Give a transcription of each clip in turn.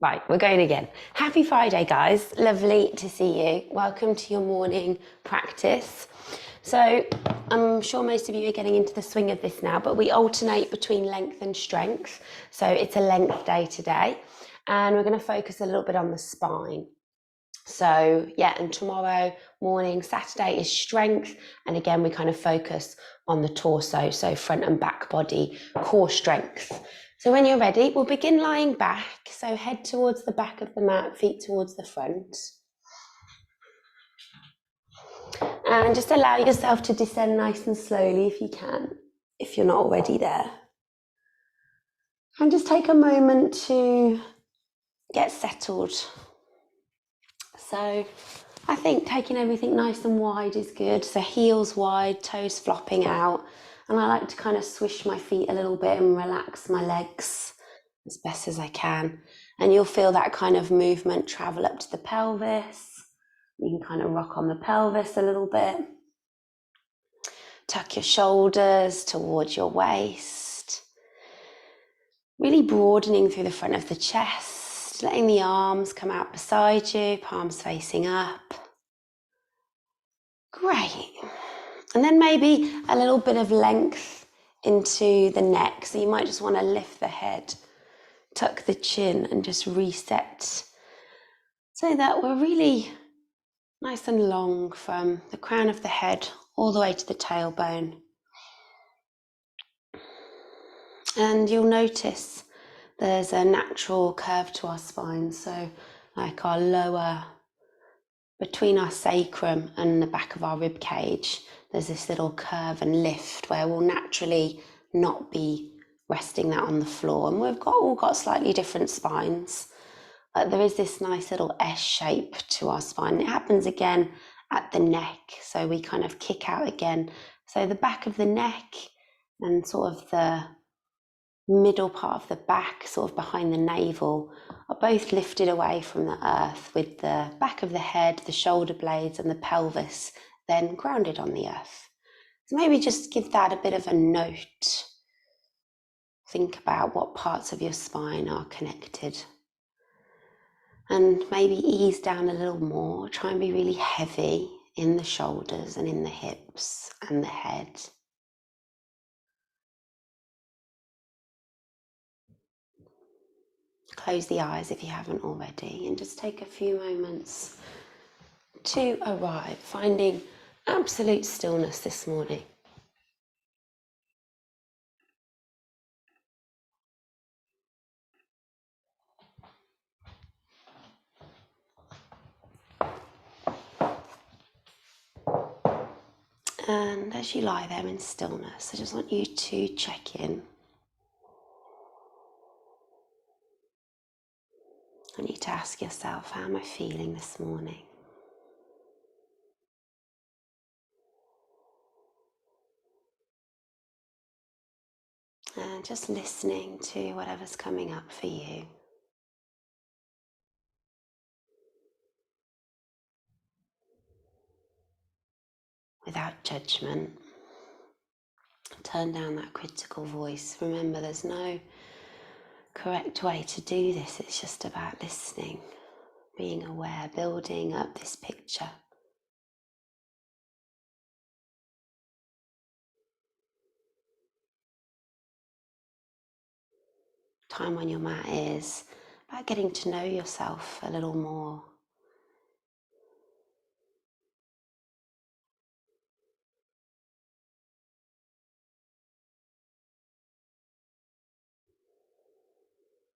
Right, we're going again. Happy Friday, guys. Lovely to see you. Welcome to your morning practice. So I'm sure most of you are getting into the swing of this now, but we alternate between length and strength. So it's a length day today, and we're going to focus a little bit on the spine. So yeah, and tomorrow morning, Saturday, is strength. And again, we kind of focus on the torso, so front and back body, core strength. So when you're ready, we'll begin lying back. So head towards the back of the mat, feet towards the front. And just allow yourself to descend nice and slowly if you can, if you're not already there. And just take a moment to get settled. So I think taking everything nice and wide is good. So heels wide, toes flopping out. And I like to kind of swish my feet a little bit and relax my legs as best as I can. And you'll feel that kind of movement travel up to the pelvis. You can kind of rock on the pelvis a little bit. Tuck your shoulders towards your waist. Really broadening through the front of the chest, letting the arms come out beside you, palms facing up. Great. And then maybe a little bit of length into the neck. So you might just want to lift the head, tuck the chin, and just reset so that we're really nice and long from the crown of the head all the way to the tailbone. And you'll notice there's a natural curve to our spine. So like our lower, between our sacrum and the back of our rib cage, there's this little curve and lift where we'll naturally not be resting that on the floor. And we've all got slightly different spines. But there is this nice little S shape to our spine. It happens again at the neck. So we kind of kick out again. So the back of the neck and sort of the middle part of the back, sort of behind the navel, are both lifted away from the earth, with the back of the head, the shoulder blades and the pelvis then grounded on the earth. So maybe just give that a bit of a note. Think about what parts of your spine are connected. And maybe ease down a little more. Try and be really heavy in the shoulders and in the hips and the head. Close the eyes if you haven't already, and just take a few moments to arrive, finding absolute stillness this morning. And as you lie there in stillness, I just want you to check in. I need to ask yourself, how am I feeling this morning? And just listening to whatever's coming up for you. Without judgment. Turn down that critical voice. Remember, there's no correct way to do this. It's just about listening, being aware, building up this picture. Time on your mat is about getting to know yourself a little more.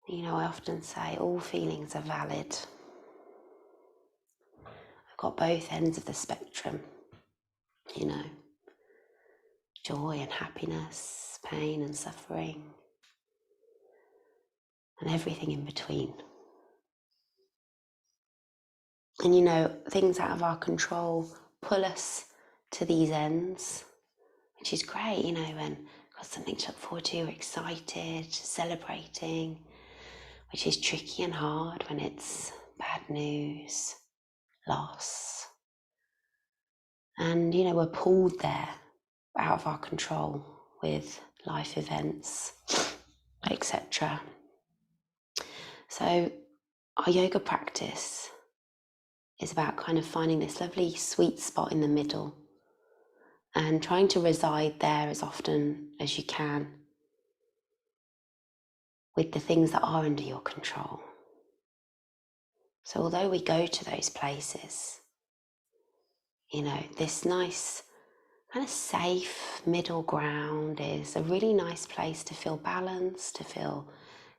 You know, I often say all feelings are valid. I've got both ends of the spectrum, you know, joy and happiness, pain and suffering, and everything in between. And you know, things out of our control pull us to these ends, which is great, you know, when we've got something to look forward to, we're excited, celebrating, which is tricky and hard when it's bad news, loss. And, you know, we're pulled there out of our control with life events, etc. So our yoga practice is about kind of finding this lovely sweet spot in the middle and trying to reside there as often as you can with the things that are under your control. So although we go to those places, this nice kind of safe middle ground is a really nice place to feel balanced, to feel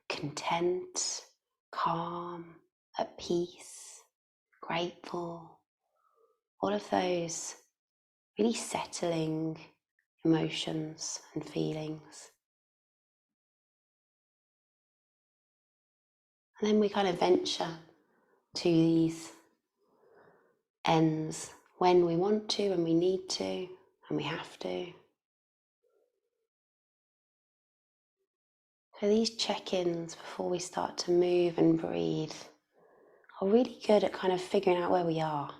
content, calm, at peace, grateful, all of those really settling emotions and feelings. And then we kind of venture to these ends when we want to, and we need to, and we have to. So these check-ins before we start to move and breathe are really good at kind of figuring out where we are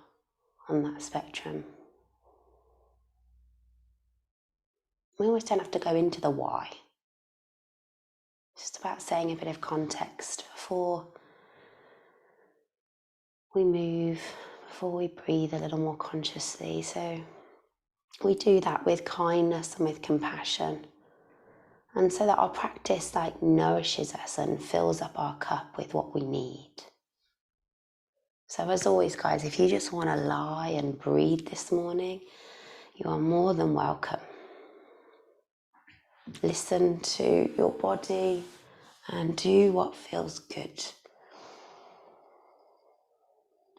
on that spectrum. We always don't have to go into the why. It's just about saying a bit of context before we move, before we breathe a little more consciously. So we do that with kindness and with compassion. And so that our practice nourishes us and fills up our cup with what we need. So as always, guys, if you just want to lie and breathe this morning, you are more than welcome. Listen to your body and do what feels good.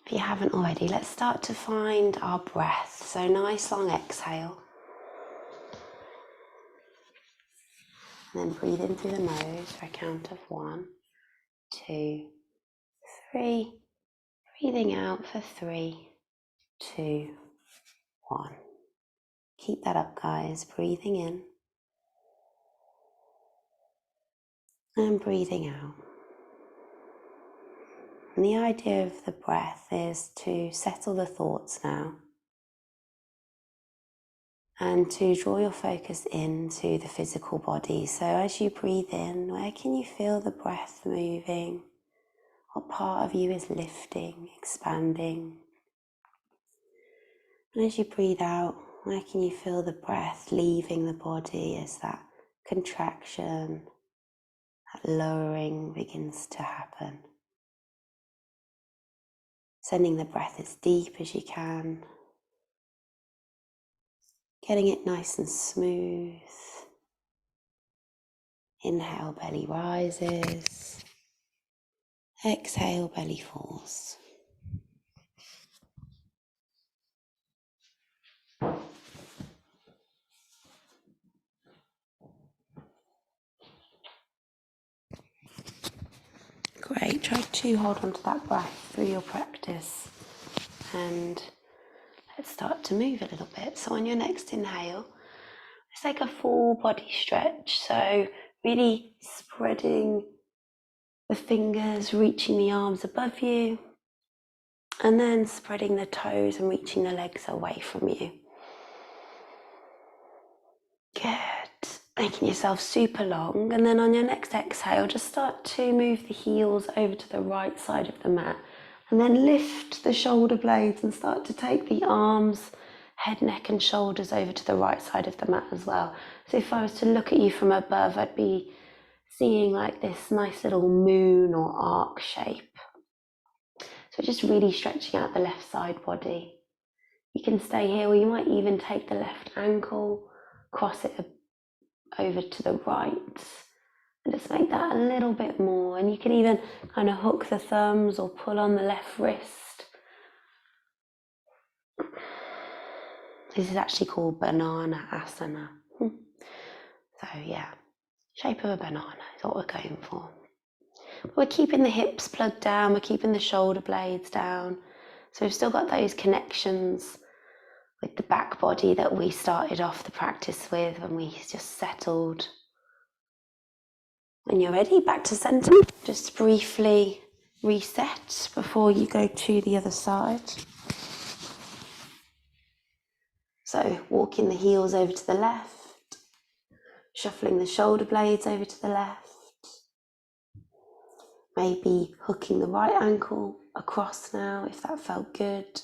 If you haven't already, let's start to find our breath. So nice long exhale. And then breathe in through the nose for a count of 1, 2, 3. Breathing out for 3, 2, 1. Keep that up, guys. Breathing in and breathing out. And the idea of the breath is to settle the thoughts now and to draw your focus into the physical body. So as you breathe in, where can you feel the breath moving? What part of you is lifting, expanding? And as you breathe out, where can you feel the breath leaving the body as that contraction, that lowering begins to happen? Sending the breath as deep as you can, getting it nice and smooth. Inhale, belly rises. Exhale, belly falls. Great, try to hold on to that breath through your practice. And let's start to move a little bit. So on your next inhale, let's take a full body stretch. So really spreading the fingers, reaching the arms above you, and then spreading the toes and reaching the legs away from you. Good. Making yourself super long, and then on your next exhale, just start to move the heels over to the right side of the mat, and then lift the shoulder blades and start to take the arms, head, neck and shoulders over to the right side of the mat as well. So if I was to look at you from above, I'd be seeing like this nice little moon or arc shape. So just really stretching out the left side body. You can stay here, or you might even take the left ankle, cross it over to the right, and just make that a little bit more. And you can even kind of hook the thumbs or pull on the left wrist. This is actually called banana asana. So yeah, shape of a banana is what we're going for. But we're keeping the hips plugged down, we're keeping the shoulder blades down. So we've still got those connections with the back body that we started off the practice with when we just settled. When you're ready, back to center. Just briefly reset before you go to the other side. So walking the heels over to the left, shuffling the shoulder blades over to the left, Maybe hooking the right ankle across now, if that felt good.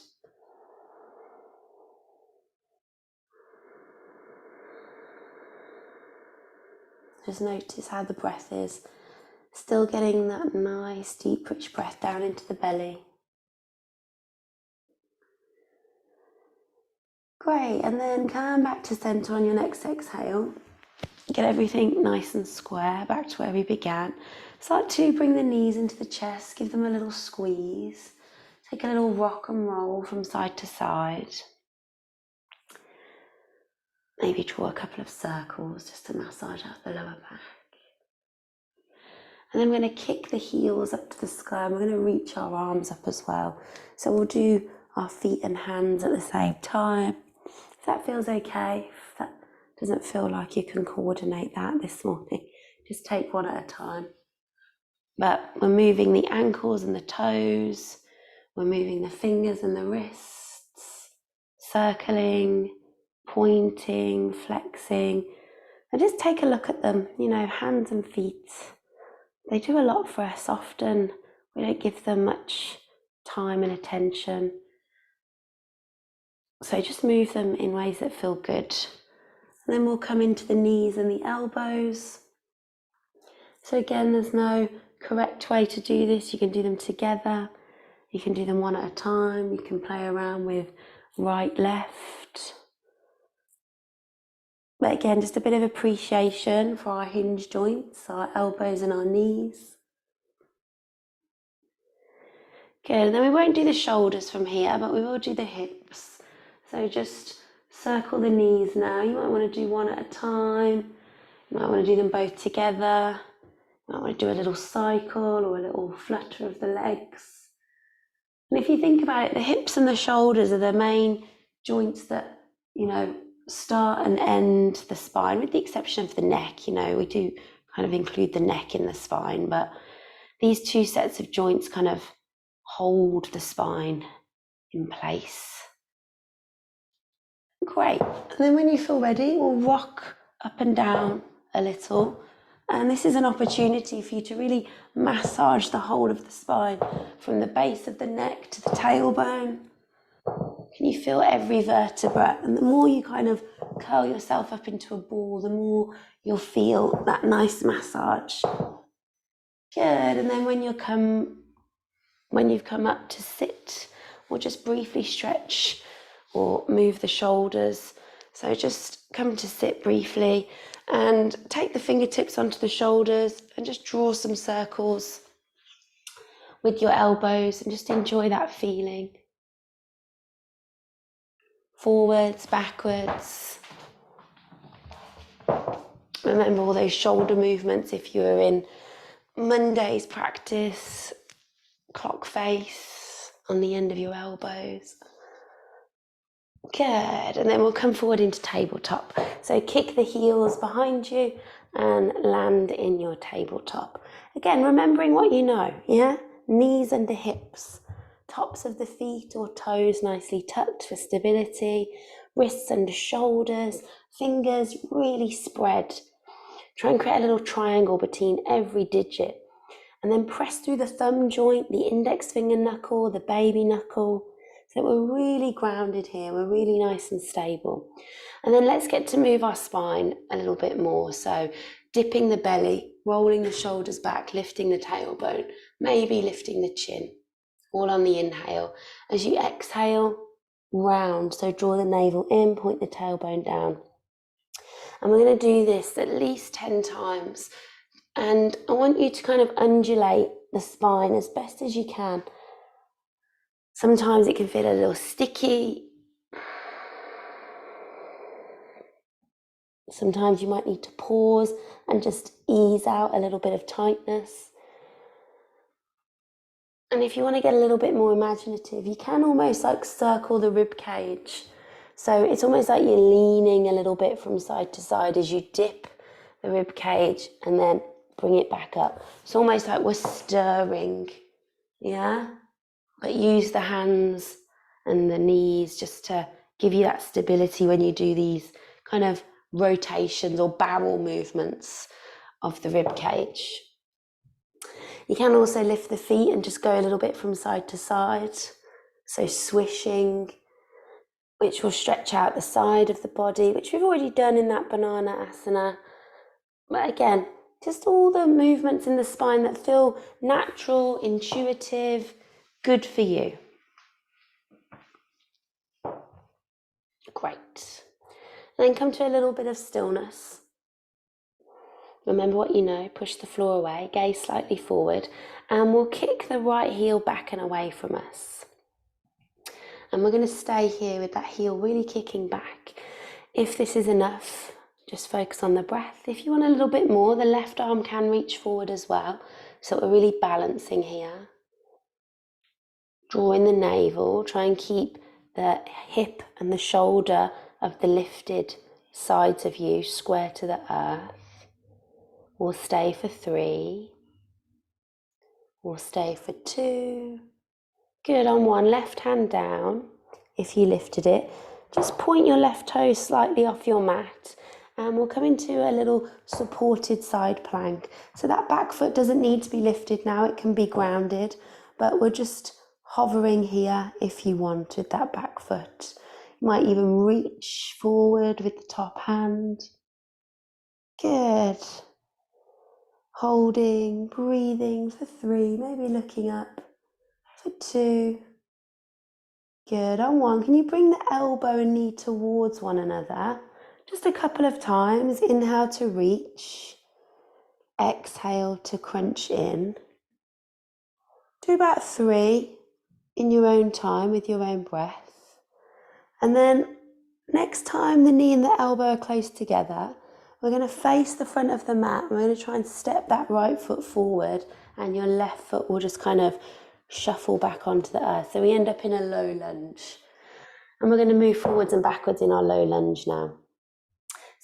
Just notice how the breath is. Still getting that nice, deep, rich breath down into the belly. Great, and then come back to center on your next exhale. Get everything nice and square, back to where we began. Start to bring the knees into the chest, give them a little squeeze. Take a little rock and roll from side to side. Maybe draw a couple of circles just to massage out the lower back. And then we're going to kick the heels up to the sky, and we're going to reach our arms up as well. So we'll do our feet and hands at the same time. If that feels okay, if that doesn't feel like you can coordinate that this morning, just take one at a time. But we're moving the ankles and the toes, we're moving the fingers and the wrists, circling, pointing, flexing, and just take a look at them, hands and feet. They do a lot for us. Often we don't give them much time and attention. So just move them in ways that feel good. And then we'll come into the knees and the elbows. So again, there's no correct way to do this. You can do them together. You can do them one at a time. You can play around with right, left. But again, just a bit of appreciation for our hinge joints, our elbows and our knees. Good, and then we won't do the shoulders from here, but we will do the hips. So just circle the knees now. You might want to do one at a time. You might want to do them both together. You might want to do a little cycle or a little flutter of the legs. And if you think about it, the hips and the shoulders are the main joints that, start and end the spine, with the exception of the neck. We do kind of include the neck in the spine, but these two sets of joints kind of hold the spine in place. Great. And then when you feel ready, we'll rock up and down a little. And this is an opportunity for you to really massage the whole of the spine, from the base of the neck to the tailbone. Can you feel every vertebra? And the more you kind of curl yourself up into a ball, the more you'll feel that nice massage. Good. And then when you've come up to sit, we'll just briefly stretch or move the shoulders. So just come to sit briefly and take the fingertips onto the shoulders and just draw some circles with your elbows and just enjoy that feeling. Forwards, backwards. Remember all those shoulder movements if you were in Monday's practice. Clock face on the end of your elbows. Good, and then we'll come forward into tabletop. So kick the heels behind you and land in your tabletop. Again, remembering what you know, Knees under hips, tops of the feet or toes nicely tucked for stability, wrists under shoulders, fingers really spread. Try and create a little triangle between every digit. And then press through the thumb joint, the index finger knuckle, the baby knuckle. So we're really grounded here. We're really nice and stable. And then let's get to move our spine a little bit more. So dipping the belly, rolling the shoulders back, lifting the tailbone, maybe lifting the chin, all on the inhale. As you exhale, round. So draw the navel in, point the tailbone down. And we're going to do this at least 10 times. And I want you to kind of undulate the spine as best as you can. Sometimes it can feel a little sticky. Sometimes you might need to pause and just ease out a little bit of tightness. And if you want to get a little bit more imaginative, you can almost like circle the rib cage. So it's almost like you're leaning a little bit from side to side as you dip the rib cage and then bring it back up. It's almost like we're stirring, But use the hands and the knees just to give you that stability when you do these kind of rotations or barrel movements of the rib cage. You can also lift the feet and just go a little bit from side to side. So swishing, which will stretch out the side of the body, which we've already done in that banana asana. But again, just all the movements in the spine that feel natural, intuitive, good for you. Great. And then come to a little bit of stillness. Remember what you know, push the floor away, gaze slightly forward, and we'll kick the right heel back and away from us. And we're going to stay here with that heel really kicking back. If this is enough, just focus on the breath. If you want a little bit more, the left arm can reach forward as well. So we're really balancing here. Draw in the navel, try and keep the hip and the shoulder of the lifted sides of you square to the earth. We'll stay for 3. We'll stay for 2. Good, on 1, left hand down. If you lifted it, just point your left toe slightly off your mat and we'll come into a little supported side plank. So that back foot doesn't need to be lifted now, it can be grounded, but we're just hovering here if you wanted that back foot. You might even reach forward with the top hand. Good. Holding, breathing for 3, maybe looking up for 2. Good, on 1, can you bring the elbow and knee towards one another? Just a couple of times. Inhale to reach. Exhale to crunch in. Do about 3 in your own time with your own breath. And then next time the knee and the elbow are close together, we're going to face the front of the mat. We're going to try and step that right foot forward and your left foot will just kind of shuffle back onto the earth. So we end up in a low lunge. And we're going to move forwards and backwards in our low lunge now.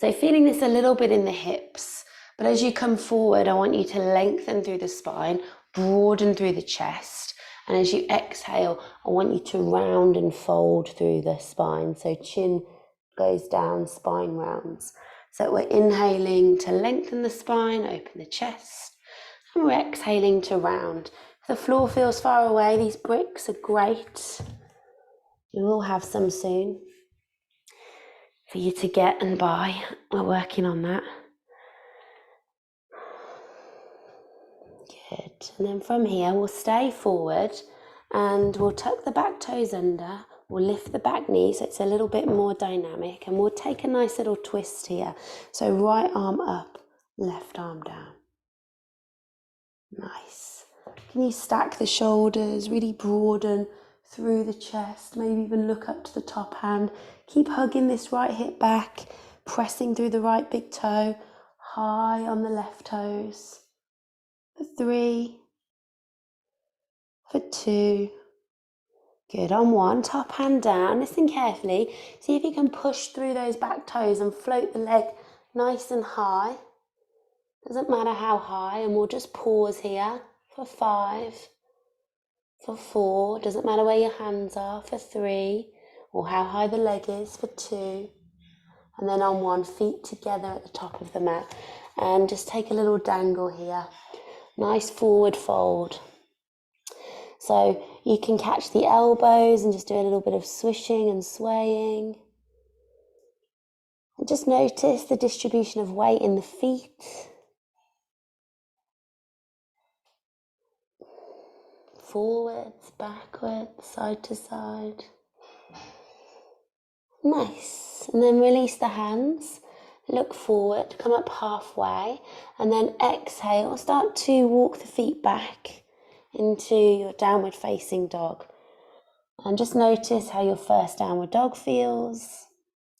So feeling this a little bit in the hips, but as you come forward, I want you to lengthen through the spine, broaden through the chest. And as you exhale, I want you to round and fold through the spine. So chin goes down, spine rounds. So we're inhaling to lengthen the spine, open the chest, and we're exhaling to round. If the floor feels far away, these bricks are great. We will have some soon for you to get and buy. We're working on that. Good. And then from here, we'll stay forward and we'll tuck the back toes under. We'll lift the back knee so it's a little bit more dynamic, and we'll take a nice little twist here. So right arm up, left arm down. Nice. Can you stack the shoulders, really broaden through the chest, maybe even look up to the top hand. Keep hugging this right hip back, pressing through the right big toe, high on the left toes. For 3, for 2. Good, on 1, top hand down, listen carefully. See if you can push through those back toes and float the leg nice and high. Doesn't matter how high, and we'll just pause here for 5, for 4, doesn't matter where your hands are, for 3, or how high the leg is, for 2. And then on 1, feet together at the top of the mat. And just take a little dangle here. Nice forward fold. So you can catch the elbows and just do a little bit of swishing and swaying. And just notice the distribution of weight in the feet. Forwards, backwards, side to side. Nice. And then release the hands. Look forward, come up halfway, and then exhale. Start to walk the feet back into your downward facing dog. And just notice how your first downward dog feels.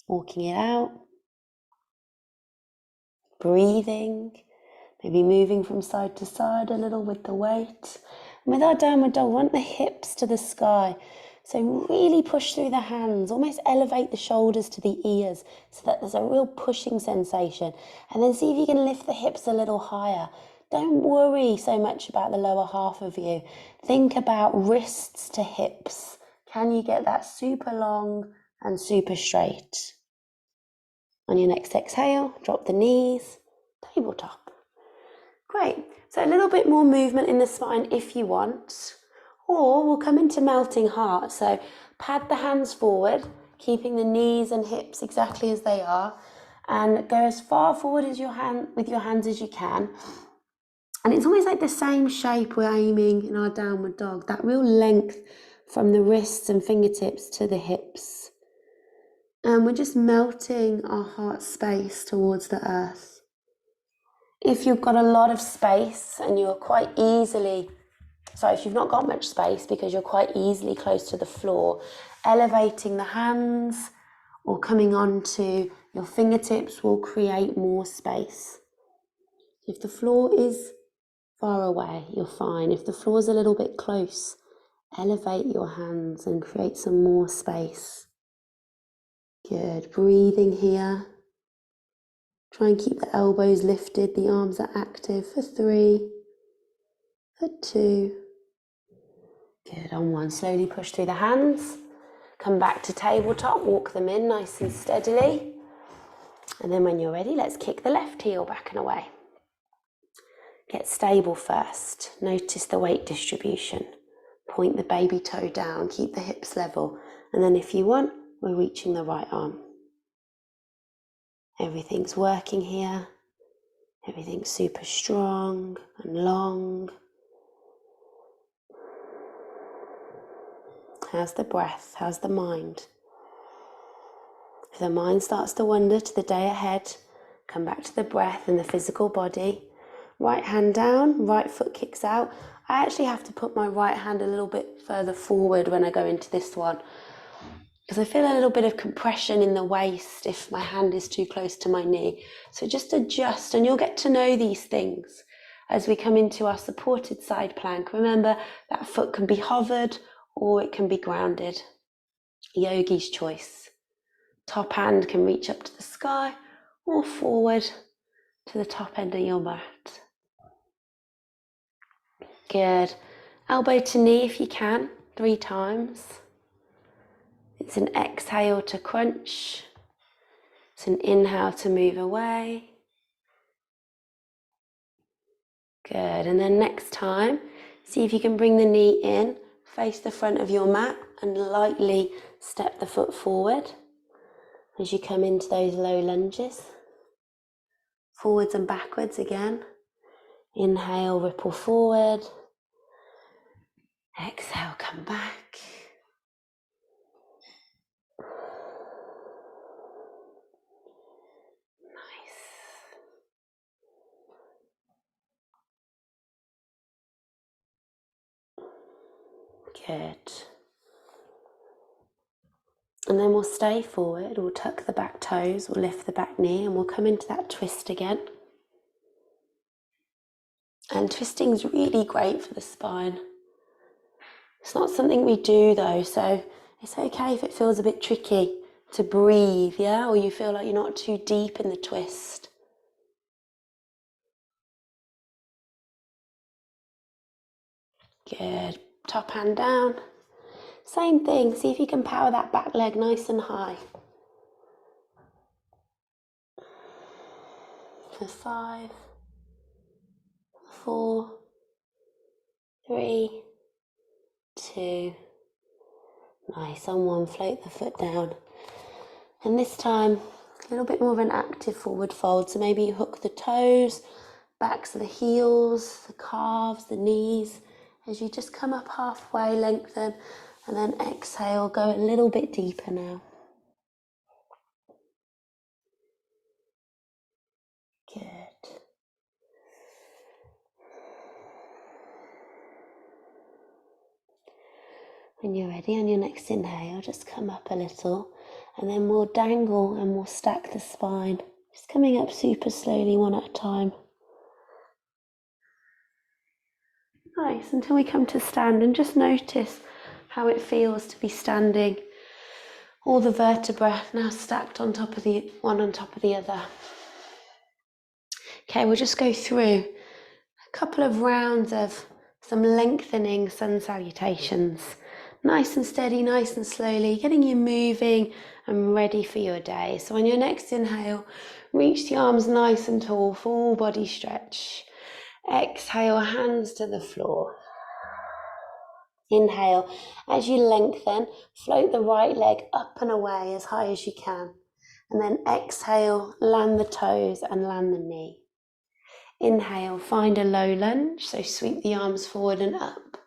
Walking it out. Breathing. Maybe moving from side to side a little with the weight. And with our downward dog, we want the hips to the sky. So really push through the hands, almost elevate the shoulders to the ears so that there's a real pushing sensation. And then see if you can lift the hips a little higher. Don't worry so much about the lower half of you. Think about wrists to hips. Can you get that super long and super straight? On your next exhale, drop the knees, tabletop. Great. So a little bit more movement in the spine if you want, or we'll come into melting heart. So pad the hands forward, keeping the knees and hips exactly as they are, and go as far forward as with your hands as you can. And it's almost like the same shape we're aiming in our downward dog, that real length from the wrists and fingertips to the hips. And we're just melting our heart space towards the earth. If you've got a lot of space and you're quite easily, if you've not got much space because you're quite easily close to the floor, elevating the hands or coming onto your fingertips will create more space. If the floor is far away, you're fine. If the floor is a little bit close, elevate your hands and create some more space. Good. Breathing here. Try and keep the elbows lifted, the arms are active for 3, for 2. Good. On 1. Slowly push through the hands. Come back to tabletop, walk them in nice and steadily. And then when you're ready, let's kick the left heel back and away. Get stable first. Notice the weight distribution. Point the baby toe down, keep the hips level. And then if you want, we're reaching the right arm. Everything's working here. Everything's super strong and long. How's the breath? How's the mind? If the mind starts to wander to the day ahead, come back to the breath and the physical body. Right hand down, right foot kicks out. I actually have to put my right hand a little bit further forward when I go into this one, because I feel a little bit of compression in the waist if my hand is too close to my knee. So just adjust, and you'll get to know these things as we come into our supported side plank. Remember, that foot can be hovered or it can be grounded. Yogi's choice. Top hand can reach up to the sky or forward to the top end of your mat. Good. Elbow to knee if you can, 3 times. It's an exhale to crunch. It's an inhale to move away. Good. And then next time, see if you can bring the knee in, face the front of your mat, and lightly step the foot forward as you come into those low lunges. Forwards and backwards again. Inhale, ripple forward. Exhale, come back. Nice. Good. And then we'll stay forward, we'll tuck the back toes, we'll lift the back knee, and we'll come into that twist again. And twisting is really great for the spine. It's not something we do though, so it's okay if it feels a bit tricky to breathe, yeah? Or you feel like you're not too deep in the twist. Good. Top hand down. Same thing, see if you can power that back leg nice and high. For 5, 4, 3, 2. Nice. On 1, float the foot down. And this time, a little bit more of an active forward fold. So maybe you hook the toes, backs of the heels, the calves, the knees. As you just come up halfway, lengthen, and then exhale, go a little bit deeper now. Good. When you're ready, on your next inhale, just come up a little, and then we'll dangle and we'll stack the spine. Just coming up super slowly, one at a time. Nice, until we come to stand, and just notice how it feels to be standing. All the vertebrae now stacked on top of the one on top of the other. Okay, we'll just go through a couple of rounds of some lengthening sun salutations. Nice and steady, nice and slowly, getting you moving and ready for your day. So on your next inhale, reach the arms nice and tall, full body stretch. Exhale, hands to the floor. Inhale, as you lengthen, float the right leg up and away as high as you can. And then exhale, land the toes and land the knee. Inhale, find a low lunge, so sweep the arms forward and up.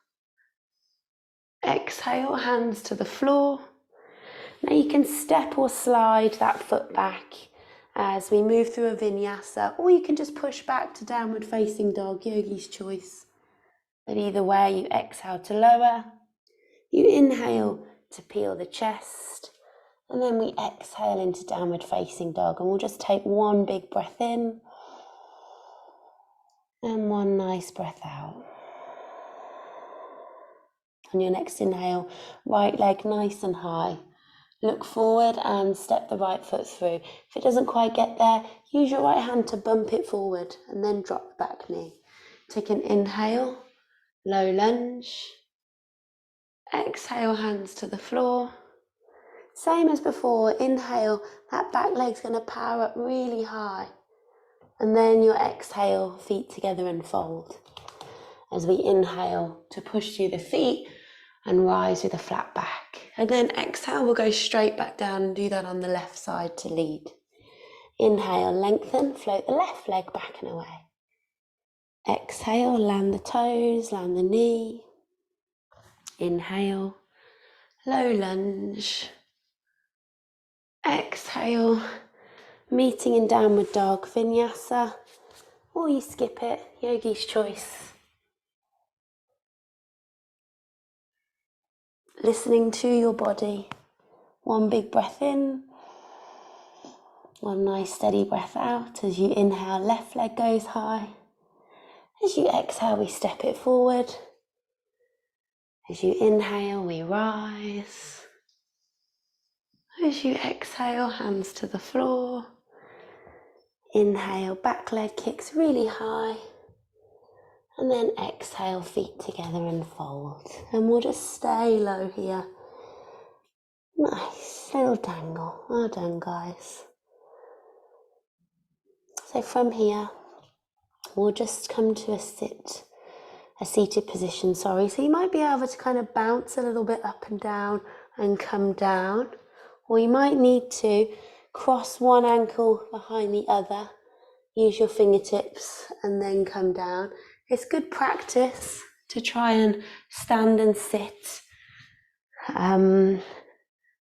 Exhale, hands to the floor. Now you can step or slide that foot back as we move through a vinyasa, or you can just push back to downward facing dog, yogi's choice. But either way, you exhale to lower, you inhale to peel the chest, and then we exhale into downward facing dog, and we'll just take one big breath in and one nice breath out. On your next inhale, right leg nice and high. Look forward and step the right foot through. If it doesn't quite get there, use your right hand to bump it forward and then drop the back knee. Take an inhale, low lunge. Exhale, hands to the floor. Same as before, inhale, that back leg's going to power up really high. And then your exhale, feet together and fold. As we inhale to push through the feet and rise with a flat back. And then exhale, we'll go straight back down and do that on the left side to lead. Inhale, lengthen, float the left leg back and away. Exhale, land the toes, land the knee. Inhale, low lunge. Exhale, meeting in downward dog, vinyasa, or you skip it, yogi's choice. Listening to your body. One big breath in, one nice steady breath out. As you inhale, left leg goes high. As you exhale, we step it forward. As you inhale, we rise. As you exhale, hands to the floor. Inhale, back leg kicks really high. And then exhale, feet together and fold. And we'll just stay low here. Nice, little dangle. Well done, guys. So from here, we'll just come to a seated position, So you might be able to kind of bounce a little bit up and down and come down. Or you might need to cross one ankle behind the other, use your fingertips and then come down. It's good practice to try and stand and sit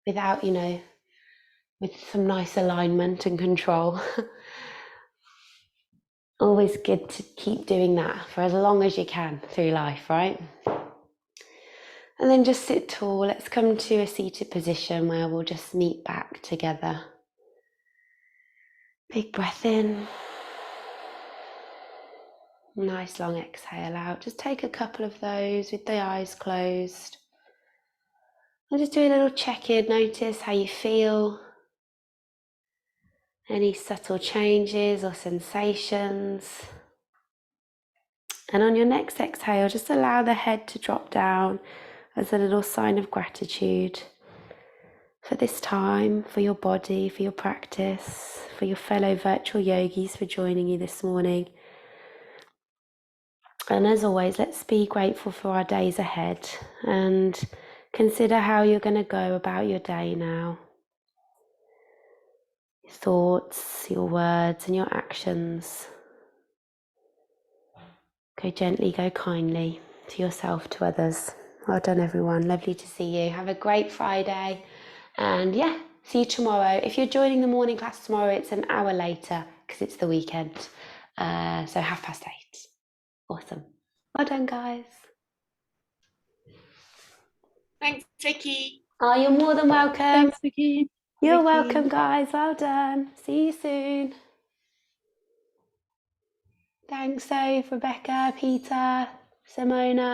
without, with some nice alignment and control. Always good to keep doing that for as long as you can through life, right? And then just sit tall. Let's come to a seated position where we'll just meet back together. Big breath in. Nice long exhale out. Just take a couple of those with the eyes closed. And just do a little check-in. Notice how you feel. Any subtle changes or sensations. And on your next exhale, just allow the head to drop down as a little sign of gratitude for this time, for your body, for your practice, for your fellow virtual yogis for joining you this morning. And as always, let's be grateful for our days ahead and consider how you're going to go about your day now. Your thoughts, your words and your actions. Go gently, go kindly to yourself, to others. Well done, everyone. Lovely to see you. Have a great Friday. And see you tomorrow. If you're joining the morning class tomorrow, it's an hour later because it's the weekend. So 8:30. Awesome. Well done, guys. Thanks, Vicky. Oh, you're more than welcome. Thanks, Vicky. You're welcome, guys. Well done. See you soon. Thanks, Rebecca, Peter, Simona.